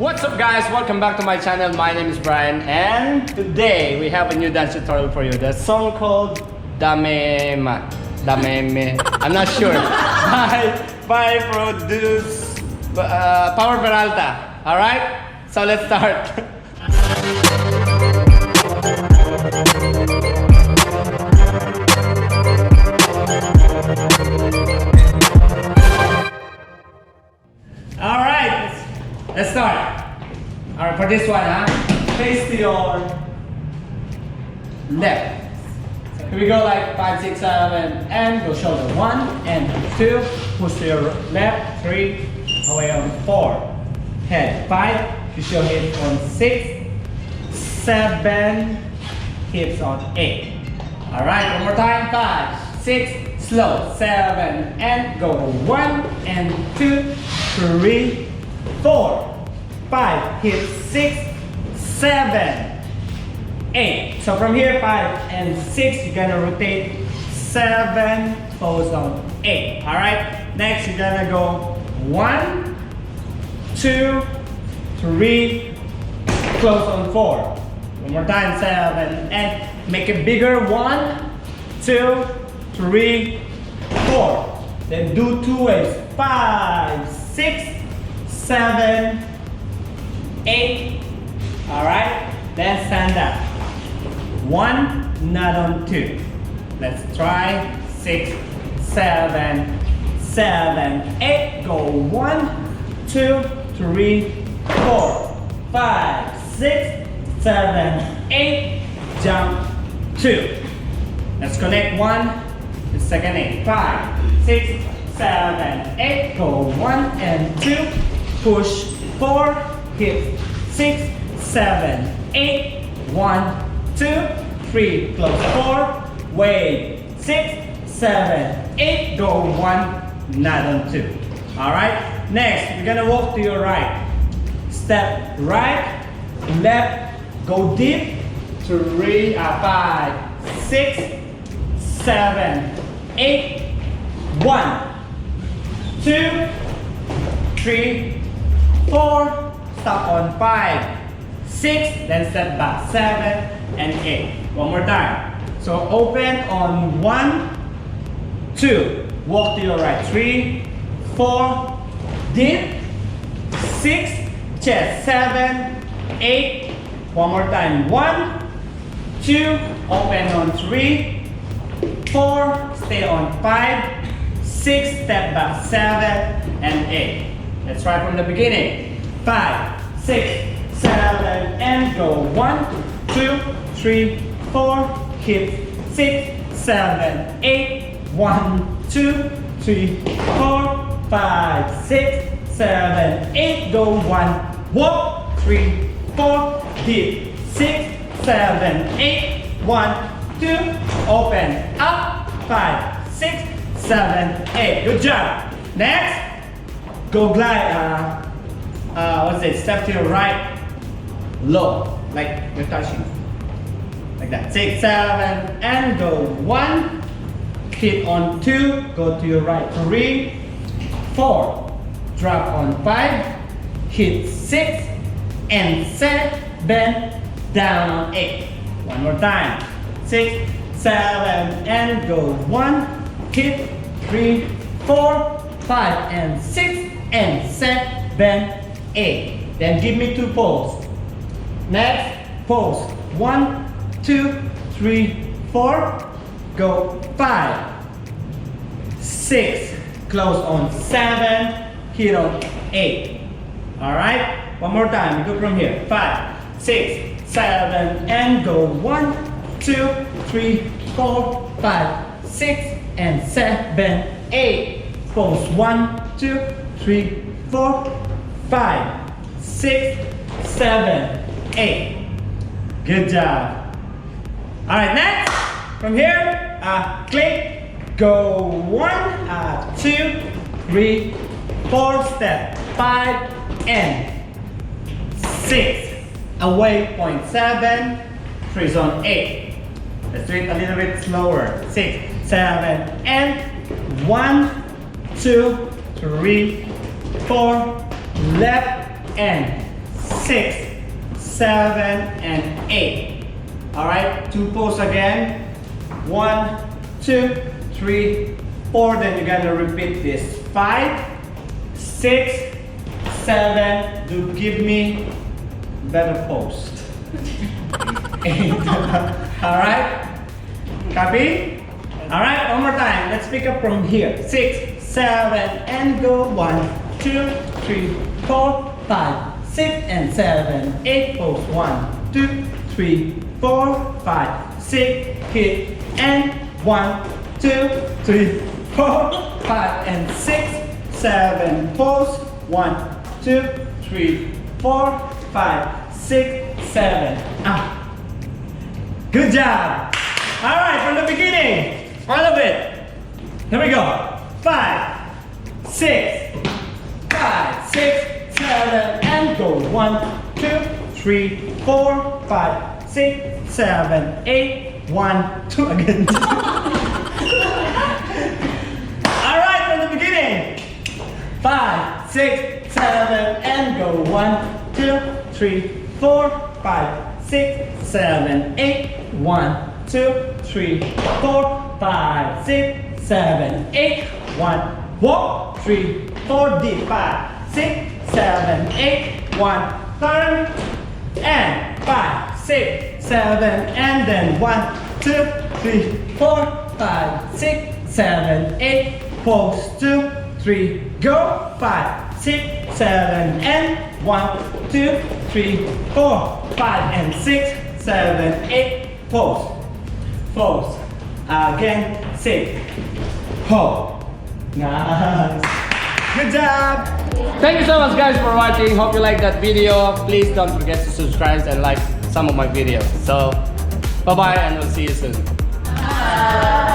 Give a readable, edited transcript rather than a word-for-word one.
What's up guys, welcome back to my channel. My name is Brian and today we have a new dance tutorial for you. The song called Dameme. I'm not sure. by produce Power Peralta. Alright? So let's start. Alright, let's start. Alright, for this one, face to your left. So here we go, like 5, 6, 7, and go shoulder. 1 and 2, push to your left, 3, away on 4. Head 5, push your hips on 6, 7, hips on 8. Alright, one more time. 5, 6, slow, 7, and go. 1 and 2, 3, 4, 5, hit 6, 7, 8. So from here, 5 and 6, you're gonna rotate 7, pose on 8. Alright, next you're gonna go 1, 2, 3, close on 4. One more time, 7, and make it bigger. 1, 2, 3, 4. Then do 2 waves. 5, 6, 7, 8. Alright, then stand up. 1, not on 2. Let's try 6, 7, 7, 8. Go 1, 2, 3, 4, 5, 6, 7, 8. Jump 2. Let's connect 1, the second 8. 5, 6, 7, 8. Go 1 and 2. Push 4. Hit 6, 7, 8. 1, 2, 3. Close 4. Wait. 6, 7, 8. Go 1, not on 2. Alright? Next, you're gonna walk to your right. Step right, left, go deep. 3, 5, 6, 7, 8. 1, 2, 3, 4. Stop on 5, 6, then step back 7 and 8. One more time. So open on 1, 2. Walk to your right. 3, 4. Deep. 6. Chest. 7, 8. One more time. 1, 2. Open on 3, 4. Stay on 5, 6. Step back 7 and 8. Let's try from the beginning. 5, 6, 7, and go. 1, 2, 3, 4. Hit 6, 7, 8. 1, 2, 3, 4, 5, 6, 7, 8. Go 1. Walk. 3, 4. Hit 6, 7, 8. 1, 2. Open up. 5, 6, 7, 8. Good job. Next, go glide. What's it? Step to your right, low, like you're touching, like that. 6, 7, and go. 1, hit on 2, go to your right. 3, 4, drop on 5, hit 6, and 7, down on 8. One more time. 6, 7, and go. 1, hit 3, 4, 5, and 6, and 7, 8. Then give me 2 pulls. Next pulse. 1, 2, 3, 4. Go 5, 6. Close on 7. Hit on 8. Alright? One more time. We go from here. 5, 6, 7, and go. 1, 2, 3, 4, 5, 6, and 7, 8. Pulse. 1, 2, 3, 4, 5, 6, 7, 8. Good job. Alright, next, from here, click, go 1, 2, 3, 4, step, 5, and 6. Away, point 7, freeze on 8. Let's do it a little bit slower. 6, 7, and 1, 2, 3, 4, left, and 6, 7, and 8. Alright, 2 pose again. 1, 2, 3, 4. Then you're gonna repeat this. 5, 6, 7. Do give me better pose. 8. Alright? Copy? Alright, one more time. Let's pick up from here. 6, 7, and go. 1, 2, 3, 4, 5, 6, and 7, 8. Pose. 1, 2, 3, 4, 5, 6. Hit. And 1, 2, 3, 4, 5, and 6, 7. Pose. 1, 2, 3, 4, 5, 6, 7. Good job. All right, from the beginning, all of it. Here we go. 5, 6, 5, 6, 7, and go. 1, 2, 3, 4, 5, 6, 7, 8. 1, 2 again. All right, from the beginning. 5, 6, 7, and go. 1, 2, 3, 4, 5, 6, 7, 8. 1, 2, 3, 4, 5, 6, 7, 8. 1, walk, 3, 4, deep. 5, 6, 7, 8. 1, turn, and 5, 6, 7, and then 1, 2, 3, 4, 5, 6, 7, 8. Pose. 2, 3, go. 5, 6, 7, and 1, 2, 3, 4, 5, and 6, 7, 8. Pose. Pose. Again. 6. Hold. Nice. Good job. Thank you so much guys for watching. Hope you like that video. Please don't forget to subscribe and like some of my videos. So bye bye and we'll see you soon. Bye.